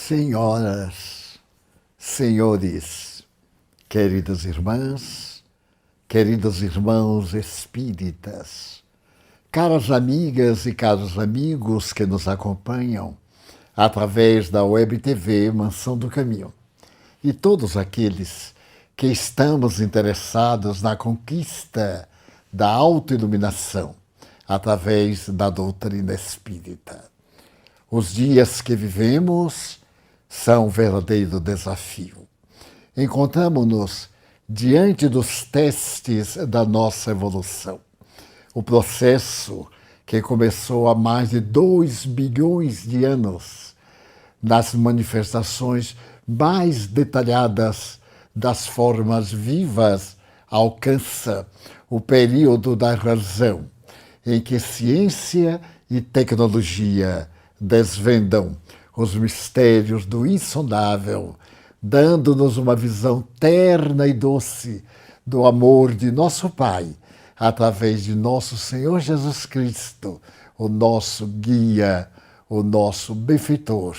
Senhoras, senhores, queridas irmãs, queridos irmãos espíritas, caras amigas e caros amigos que nos acompanham através da Web TV Mansão do Caminho, e todos aqueles que estamos interessados na conquista da autoiluminação através da doutrina espírita. Os dias que vivemos são um verdadeiro desafio. Encontramos-nos diante dos testes da nossa evolução. O processo que começou há mais de 2 bilhões de anos, nas manifestações mais detalhadas das formas vivas, alcança o período da razão, em que ciência e tecnologia desvendam os mistérios do insondável, dando-nos uma visão terna e doce do amor de nosso Pai, através de nosso Senhor Jesus Cristo, o nosso guia, o nosso benfeitor,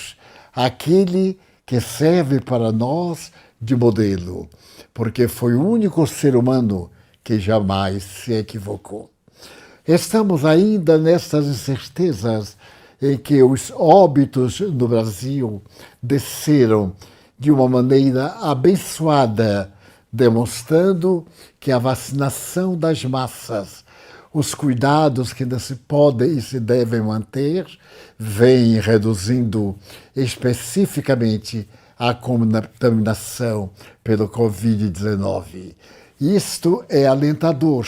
aquele que serve para nós de modelo, porque foi o único ser humano que jamais se equivocou. Estamos ainda nestas incertezas em que os óbitos no Brasil desceram de uma maneira abençoada, demonstrando que a vacinação das massas, os cuidados que ainda se podem e se devem manter, vêm reduzindo especificamente a contaminação pelo Covid-19. Isto é alentador,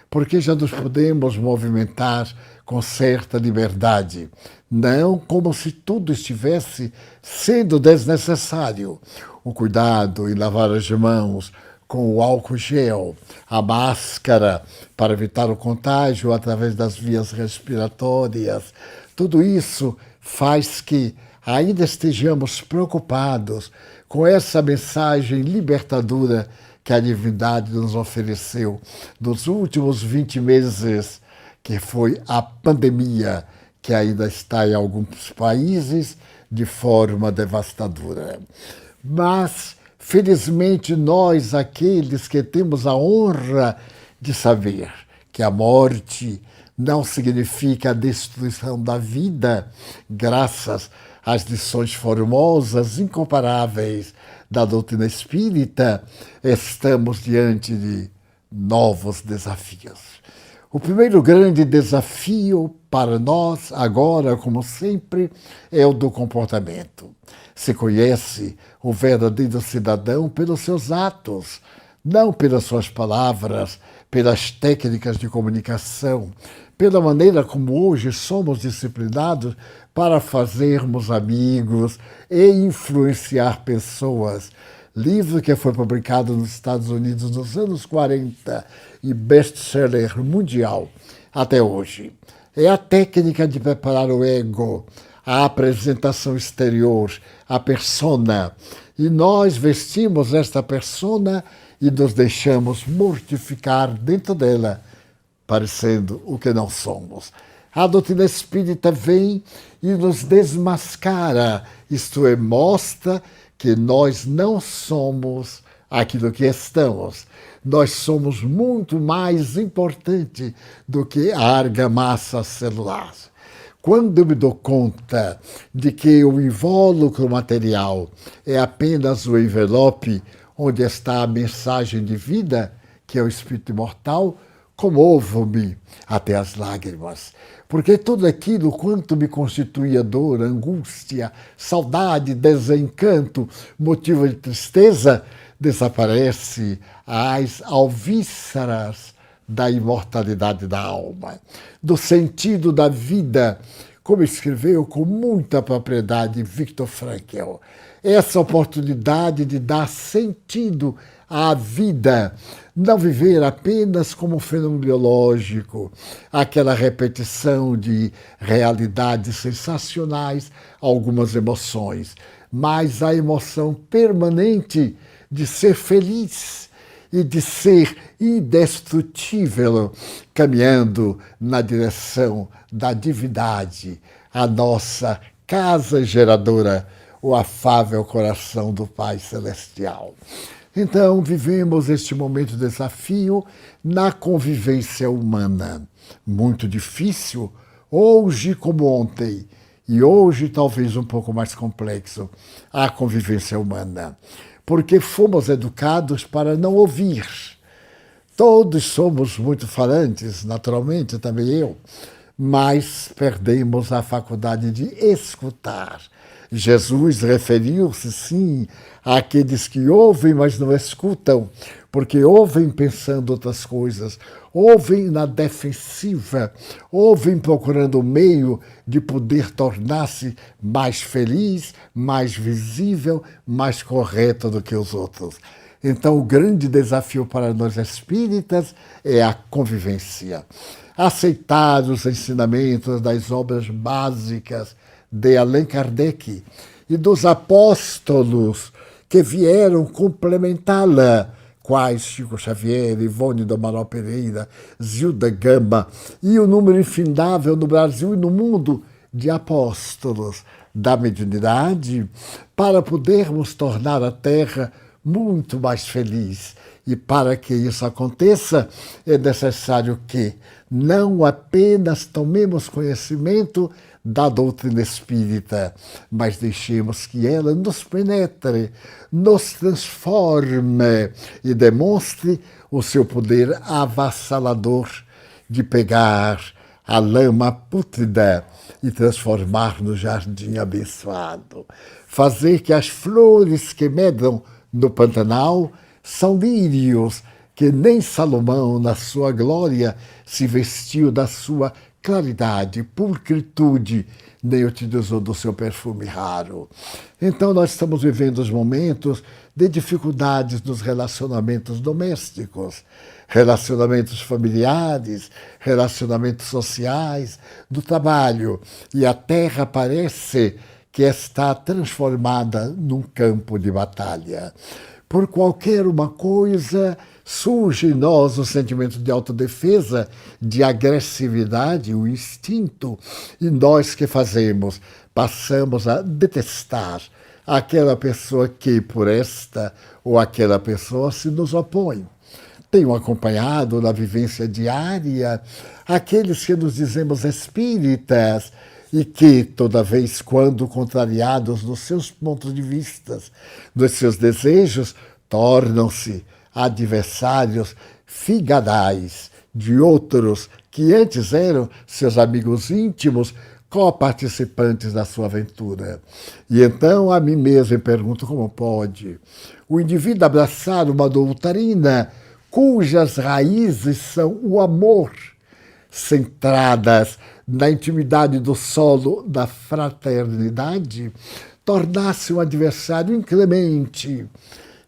porque já nos podemos movimentar com certa liberdade, não como se tudo estivesse sendo desnecessário. O cuidado em lavar as mãos com o álcool gel, a máscara para evitar o contágio através das vias respiratórias, tudo isso faz que ainda estejamos preocupados com essa mensagem libertadora que a divindade nos ofereceu nos últimos 20 meses, que foi a pandemia, que ainda está em alguns países de forma devastadora. Mas, felizmente, nós, aqueles que temos a honra de saber que a morte não significa a destruição da vida, graças às lições formosas, incomparáveis da doutrina espírita, estamos diante de novos desafios. O primeiro grande desafio para nós, agora como sempre, é o do comportamento. Se conhece o verdadeiro cidadão pelos seus atos, não pelas suas palavras, pelas técnicas de comunicação, pela maneira como hoje somos disciplinados para fazermos amigos e influenciar pessoas. Livro que foi publicado nos Estados Unidos nos anos 40 e best-seller mundial até hoje. É a técnica de preparar o ego, a apresentação exterior, a persona. E nós vestimos esta persona e nos deixamos mortificar dentro dela, parecendo o que não somos. A doutrina espírita vem e nos desmascara, isto é, mostra que nós não somos aquilo que estamos. Nós somos muito mais importante do que a argamassa celular. Quando eu me dou conta de que o invólucro material é apenas o envelope onde está a mensagem de vida, que é o espírito imortal, comovo-me até as lágrimas, porque tudo aquilo quanto me constituía dor, angústia, saudade, desencanto, motivo de tristeza, desaparece às alvíceras da imortalidade da alma, do sentido da vida, como escreveu com muita propriedade Viktor Frankl. Essa oportunidade de dar sentido à vida, não viver apenas como um fenômeno biológico, aquela repetição de realidades sensacionais, algumas emoções, mas a emoção permanente de ser feliz e de ser indestrutível, caminhando na direção da divindade, a nossa casa geradora, o afável coração do Pai Celestial. Então, vivemos este momento de desafio na convivência humana. Muito difícil, hoje como ontem, e hoje talvez um pouco mais complexo, a convivência humana. Porque fomos educados para não ouvir. Todos somos muito falantes, naturalmente, também eu, mas perdemos a faculdade de escutar. Jesus referiu-se, sim, àqueles que ouvem, mas não escutam, porque ouvem pensando outras coisas, ouvem na defensiva, ouvem procurando o meio de poder tornar-se mais feliz, mais visível, mais correto do que os outros. Então, o grande desafio para nós espíritas é a convivência. Aceitar os ensinamentos das obras básicas de Allan Kardec e dos apóstolos que vieram complementá-la, quais Chico Xavier, Ivone do Amaral Pereira, Zilda Gama, e o número infindável no Brasil e no mundo de apóstolos da mediunidade, para podermos tornar a Terra muito mais feliz. E para que isso aconteça, é necessário que não apenas tomemos conhecimento da doutrina espírita, mas deixemos que ela nos penetre, nos transforme e demonstre o seu poder avassalador de pegar a lama pútrida e transformar no jardim abençoado. Fazer que as flores que medram no Pantanal são lírios que nem Salomão, na sua glória, se vestiu da sua claridade, pulcritude, nem utilizou do seu perfume raro. Então nós estamos vivendo os momentos de dificuldades nos relacionamentos domésticos, relacionamentos familiares, relacionamentos sociais, do trabalho. E a Terra parece que está transformada num campo de batalha. Por qualquer uma coisa, surge em nós o sentimento de autodefesa, de agressividade, o instinto, e nós que fazemos? Passamos a detestar aquela pessoa que, por esta ou aquela pessoa, se nos opõe. Tenho acompanhado na vivência diária aqueles que nos dizemos espíritas, e que, toda vez quando contrariados nos seus pontos de vista, nos seus desejos, tornam-se adversários figadais de outros que antes eram seus amigos íntimos, co-participantes da sua aventura. E então a mim mesmo pergunto como pode o indivíduo abraçar uma doutrina cujas raízes são o amor, centradas na intimidade do solo da fraternidade, tornar-se um adversário inclemente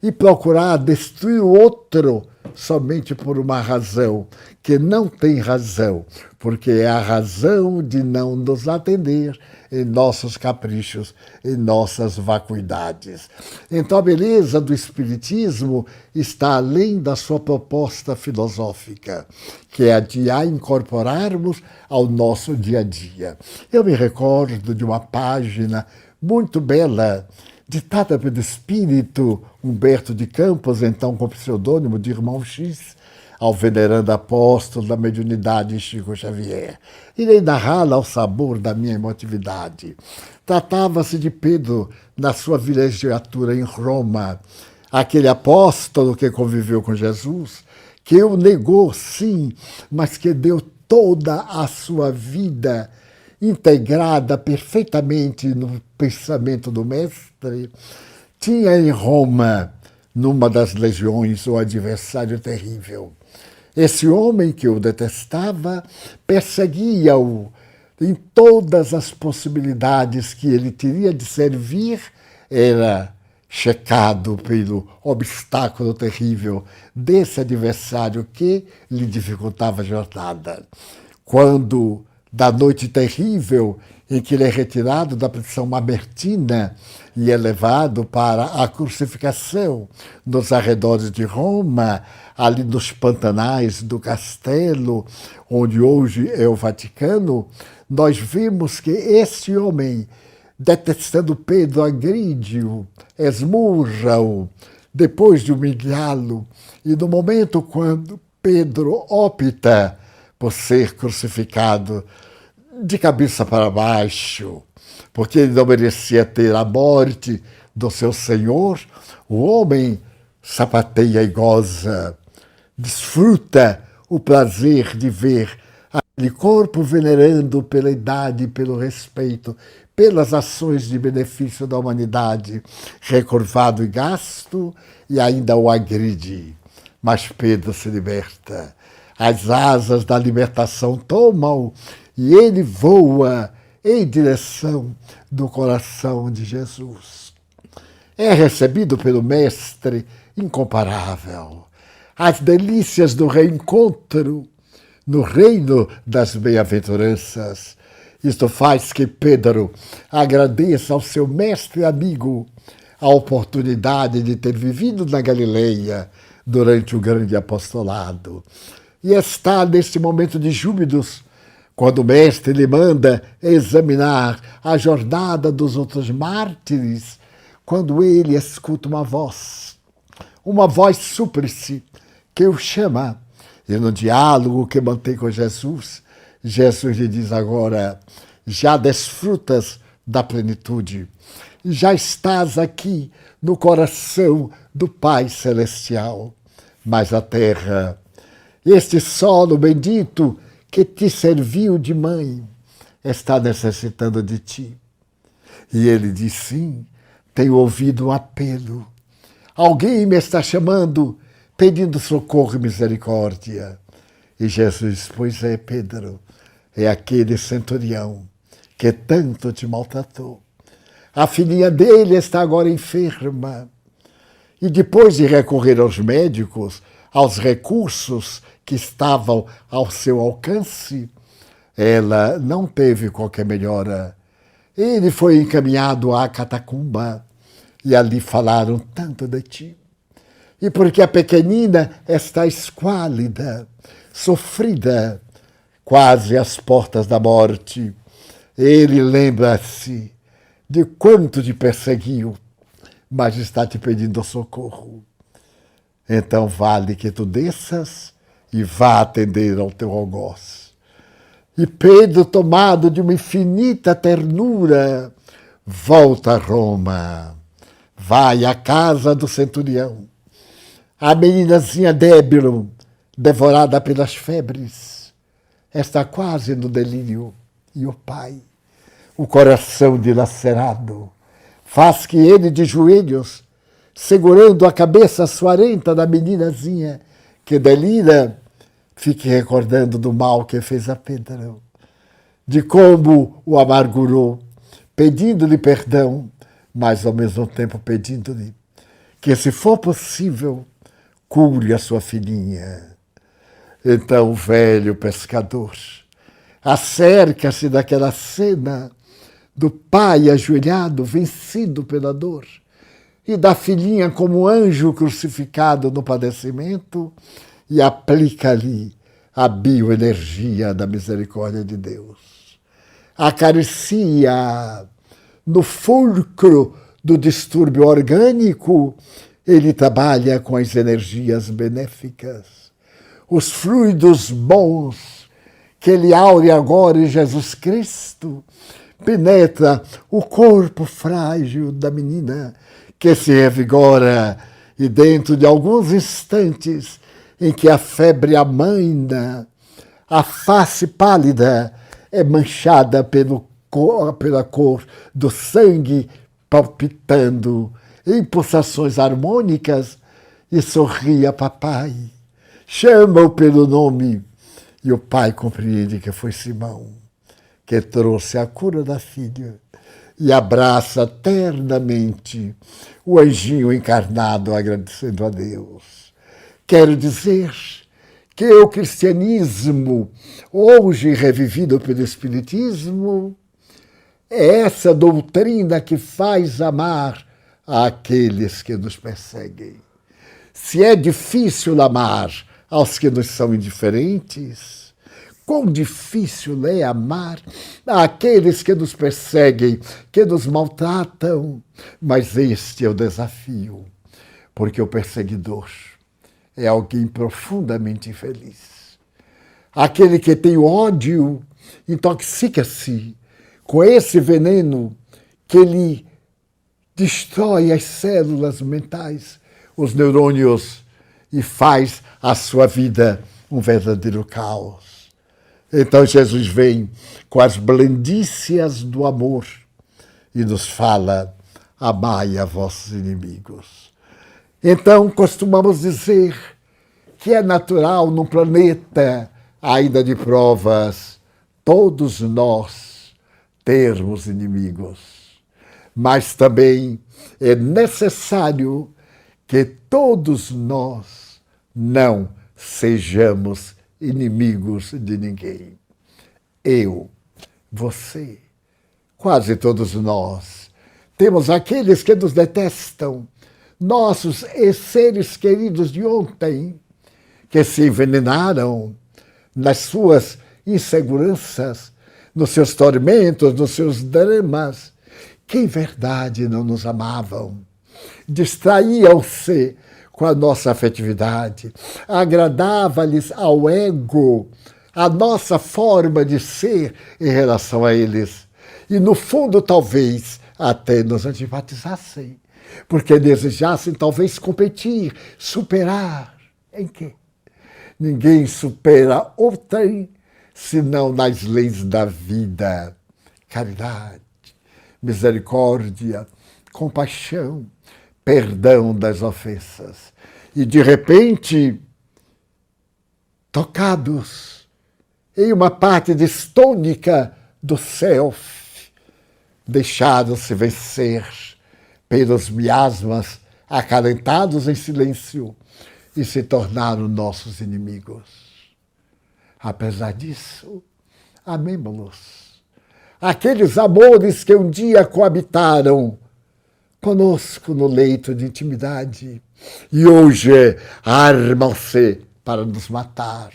e procurar destruir o outro somente por uma razão que não tem razão, porque é a razão de não nos atender em nossos caprichos, em nossas vacuidades. Então a beleza do Espiritismo está além da sua proposta filosófica, que é a de a incorporarmos ao nosso dia a dia. Eu me recordo de uma página muito bela, ditada pelo espírito Humberto de Campos, então com o pseudônimo de Irmão X, ao venerando apóstolo da mediunidade Chico Xavier. Irei narrá-la ao sabor da minha emotividade. Tratava-se de Pedro, na sua vilegiatura em Roma, aquele apóstolo que conviveu com Jesus, que o negou, sim, mas que deu toda a sua vida integrada perfeitamente no pensamento do Mestre. Tinha em Roma, numa das legiões, um adversário terrível. Esse homem que o detestava perseguia-o em todas as possibilidades que ele teria de servir, era checado pelo obstáculo terrível desse adversário que lhe dificultava a jornada. Quando, da noite terrível em que ele é retirado da prisão mamertina e é levado para a crucificação nos arredores de Roma, ali nos pantanais do castelo, onde hoje é o Vaticano, nós vimos que esse homem detestando Pedro, agride-o, esmurra-o, depois de humilhá-lo. E no momento quando Pedro opta por ser crucificado de cabeça para baixo, porque ele não merecia ter a morte do seu Senhor, o homem sapateia e goza, desfruta o prazer de ver aquele corpo venerando pela idade, pelo respeito, pelas ações de benefício da humanidade, recurvado e gasto, e ainda o agride. Mas Pedro se liberta. As asas da libertação tomam e ele voa em direção do coração de Jesus. É recebido pelo Mestre incomparável. As delícias do reencontro no reino das bem-aventuranças. Isto faz que Pedro agradeça ao seu mestre amigo a oportunidade de ter vivido na Galileia durante o grande apostolado. E está neste momento de júbilos, quando o mestre lhe manda examinar a jornada dos outros mártires, quando ele escuta uma voz súplice que o chama. E no diálogo que mantém com Jesus, Jesus lhe diz agora: já desfrutas da plenitude, já estás aqui no coração do Pai Celestial, mas a terra, este solo bendito que te serviu de mãe, está necessitando de ti. E ele diz: sim, tenho ouvido um apelo. Alguém me está chamando, pedindo socorro e misericórdia. E Jesus diz: pois é, Pedro, é aquele centurião que tanto te maltratou. A filhinha dele está agora enferma. E depois de recorrer aos médicos, aos recursos que estavam ao seu alcance, ela não teve qualquer melhora. Ele foi encaminhado à catacumba e ali falaram tanto de ti. E porque a pequenina está esquálida, sofrida, quase às portas da morte, ele lembra-se de quanto te perseguiu, mas está te pedindo socorro. Então vale que tu desças e vá atender ao teu algoz. E Pedro, tomado de uma infinita ternura, volta a Roma, vai à casa do centurião. A meninazinha débil, devorada pelas febres, está quase no delírio. E o pai, o coração dilacerado, faz que ele, de joelhos, segurando a cabeça suarenta da meninazinha que delira, fique recordando do mal que fez a Pedro, de como o amargurou, pedindo-lhe perdão, mas ao mesmo tempo pedindo-lhe que, se for possível, cure a sua filhinha. Então o velho pescador acerca-se daquela cena do pai ajoelhado, vencido pela dor, e da filhinha como anjo crucificado no padecimento, e aplica ali a bioenergia da misericórdia de Deus. Acaricia no fulcro do distúrbio orgânico, ele trabalha com as energias benéficas, os fluidos bons que ele aure agora em Jesus Cristo, penetra o corpo frágil da menina, que se revigora, e dentro de alguns instantes em que a febre amaina, a face pálida é manchada pela cor do sangue palpitando em pulsações harmônicas, e sorri a papai, chama-o pelo nome, e o pai compreende que foi Simão que trouxe a cura da filha, e abraça ternamente o anjinho encarnado, agradecendo a Deus. Quero dizer que o cristianismo, hoje revivido pelo Espiritismo, é essa doutrina que faz amar àqueles que nos perseguem. Se é difícil amar aos que nos são indiferentes, quão difícil é amar aqueles que nos perseguem, que nos maltratam. Mas este é o desafio, porque o perseguidor é alguém profundamente infeliz. Aquele que tem ódio intoxica-se com esse veneno que lhe destrói as células mentais, os neurônios, e faz a sua vida um verdadeiro caos. Então Jesus vem com as blandícias do amor e nos fala: amai a vossos inimigos. Então costumamos dizer que é natural num planeta ainda de provas todos nós termos inimigos, mas também é necessário que todos nós não sejamos inimigos de ninguém. Eu, você, quase todos nós, temos aqueles que nos detestam, nossos seres queridos de ontem, que se envenenaram nas suas inseguranças, nos seus tormentos, nos seus dramas, que em verdade não nos amavam. Distraíam-se com a nossa afetividade, agradava-lhes ao ego a nossa forma de ser em relação a eles. E no fundo, talvez, até nos antipatizassem, porque desejassem talvez competir, superar. Em quê? Ninguém supera outrem, senão nas leis da vida. Caridade, misericórdia, compaixão, perdão das ofensas. E de repente, tocados em uma parte distônica do self, deixaram-se vencer pelos miasmas acalentados em silêncio e se tornaram nossos inimigos. Apesar disso, amemo-los. Aqueles amores que um dia coabitaram conosco no leito de intimidade e hoje armam-se para nos matar,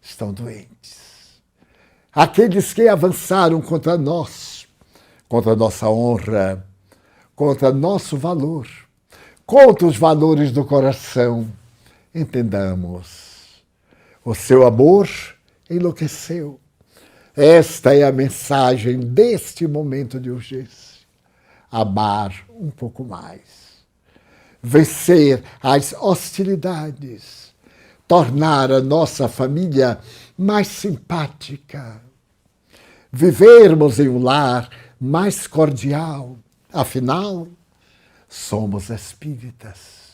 estão doentes. Aqueles que avançaram contra nós, contra nossa honra, contra nosso valor, contra os valores do coração, entendamos, o seu amor enlouqueceu. Esta é a mensagem deste momento de urgência. Amar um pouco mais, vencer as hostilidades, tornar a nossa família mais simpática, vivermos em um lar mais cordial. Afinal, somos espíritas.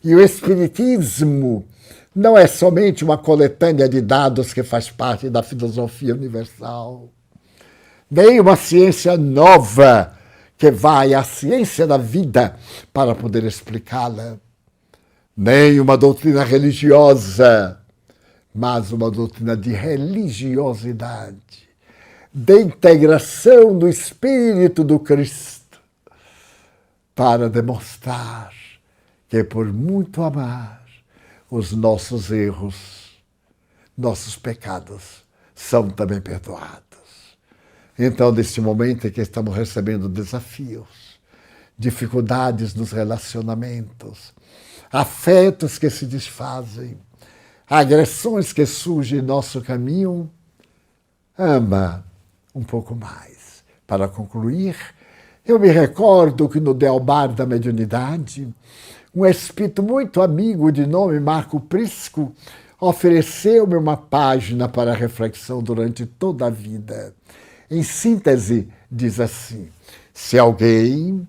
E o espiritismo não é somente uma coletânea de dados que faz parte da filosofia universal, nem uma ciência nova que vai à ciência da vida para poder explicá-la, nem uma doutrina religiosa, mas uma doutrina de religiosidade, de integração do Espírito do Cristo, para demonstrar que por muito amar, os nossos erros, nossos pecados são também perdoados. Então, neste momento em que estamos recebendo desafios, dificuldades nos relacionamentos, afetos que se desfazem, agressões que surgem em nosso caminho, ama um pouco mais. Para concluir, eu me recordo que no Delmar da Mediunidade, um espírito muito amigo de nome Marco Prisco ofereceu-me uma página para reflexão durante toda a vida. Em síntese, diz assim: se alguém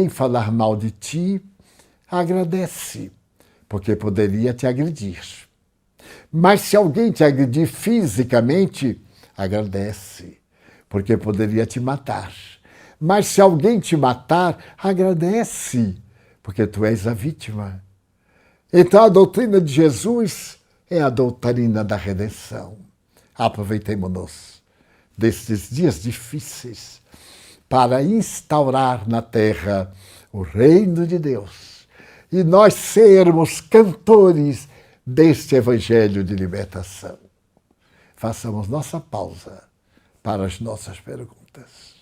falar mal de ti, agradece, porque poderia te agredir. Mas se alguém te agredir fisicamente, agradece, porque poderia te matar. Mas se alguém te matar, agradece, porque tu és a vítima. Então a doutrina de Jesus é a doutrina da redenção. Aproveitemo-nos destes dias difíceis para instaurar na terra o reino de Deus e nós sermos cantores deste evangelho de libertação. façamos nossa pausa para as nossas perguntas.